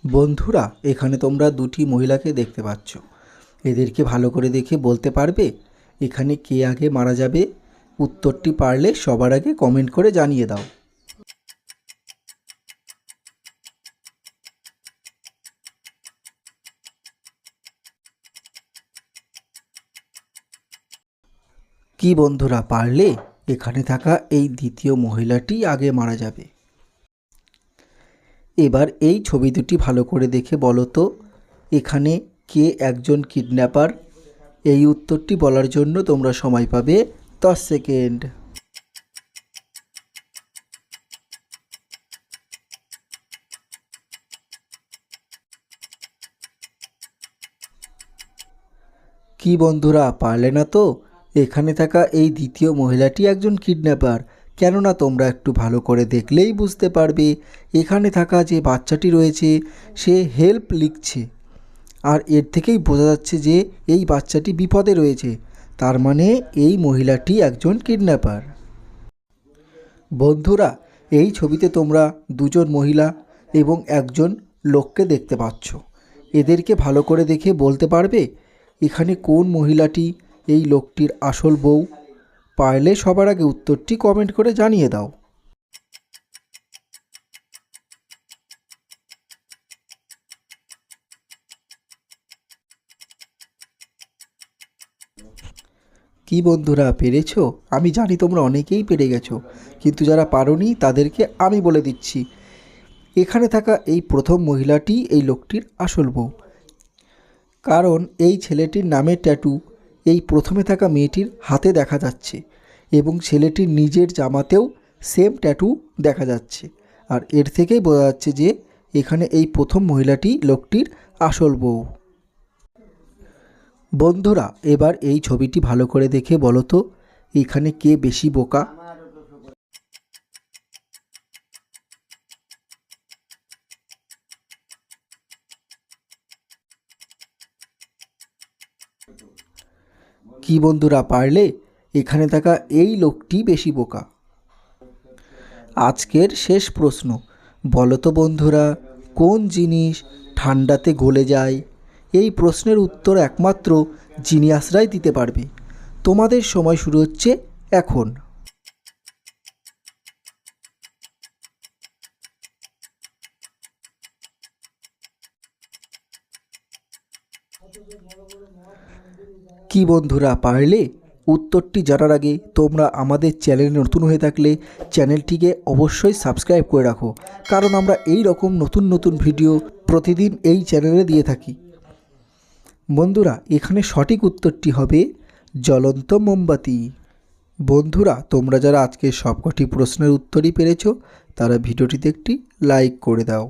বন্ধুরা, এখানে তোমরা দুটি মহিলাকে দেখতে পাচ্ছ। এদেরকে ভালো করে দেখে বলতে পারবে এখানে কে আগে মারা যাবে? উত্তরটি পারলে সবার আগে কমেন্ট করে জানিয়ে দাও। কি বন্ধুরা, পারলে? এখানে থাকা এই দ্বিতীয় মহিলাটি আগে মারা যাবে। এবার এই ছবি দুটি ভালো করে দেখে বলো তো এখানে কে একজন কিডন্যাপার? এই উত্তরটি বলার জন্য তোমরা সময় পাবে 10 সেকেন্ড। কি বন্ধুরা, পারলে না তো? এখানে থাকা এই দ্বিতীয় মহিলাটি একজন কিডন্যাপার। কেননা তোমরা একটু ভালো করে দেখলেই বুঝতে পারবে এখানে থাকা যে বাচ্চাটি রয়েছে সে হেল্প লিখছে, আর এর থেকেই বোঝা যাচ্ছে যে এই বাচ্চাটি বিপদে রয়েছে। তার মানে এই মহিলাটি একজন কিডন্যাপার। বন্ধুরা, এই ছবিতে তোমরা দুজন মহিলা এবং একজন লোককে দেখতে পাচ্ছ। এদেরকে ভালো করে দেখে বলতে পারবে এখানে কোন মহিলাটি এই লোকটির আসল বউ? পারলে সবার আগে উত্তরটি কমেন্ট করে জানিয়ে দাও। কি বন্ধুরা, পেরেছো? আমি জানি তোমরা অনেকেই পেরে গেছো, কিন্তু যারা পারোনি তাদেরকে আমি বলে দিচ্ছি এখানে থাকা এই প্রথম মহিলাটি এই লোকটির আসল বউ। কারণ এই ছেলেটির নামের ট্যাটু এই প্রথমে থাকা মেয়েটির হাতে দেখা যাচ্ছে এবং ছেলেটির নিজের জামাতেও সেম ট্যাটু দেখা যাচ্ছে। আর এর থেকেই বোঝা যাচ্ছে যে এখানে এই প্রথম মহিলাটি লোকটির আসল বউ। বন্ধুরা, এবার এই ছবিটি ভালো করে দেখে বলো তো এখানে কে বেশি বোকা? কি বন্ধুরা, পারলে? এখানে থাকা এই লোকটি বেশি বোকা। আজকের শেষ প্রশ্ন, বলো তো বন্ধুরা কোন জিনিস ঠান্ডাতে গলে যায়? এই প্রশ্নের উত্তর একমাত্র জিনিয়াসরাই দিতে পারবে। তোমাদের সময় শুরু হচ্ছে এখন। কি বন্ধুরা, পারলে? উত্তরটি জানার আগে তোমরা আমাদের চ্যানেলে নতুন হয়ে থাকলে চ্যানেলটিকে অবশ্যই সাবস্ক্রাইব করে রাখো, কারণ আমরা এই রকম নতুন নতুন ভিডিও প্রতিদিন এই চ্যানেলে দিয়ে থাকি। বন্ধুরা, এখানে সঠিক উত্তরটি হবে জ্বলন্ত মোমবাতি। বন্ধুরা, তোমরা যারা আজকে সবকটি প্রশ্নের উত্তরই পেরেছো তারা ভিডিওটিতে একটি লাইক করে দাও।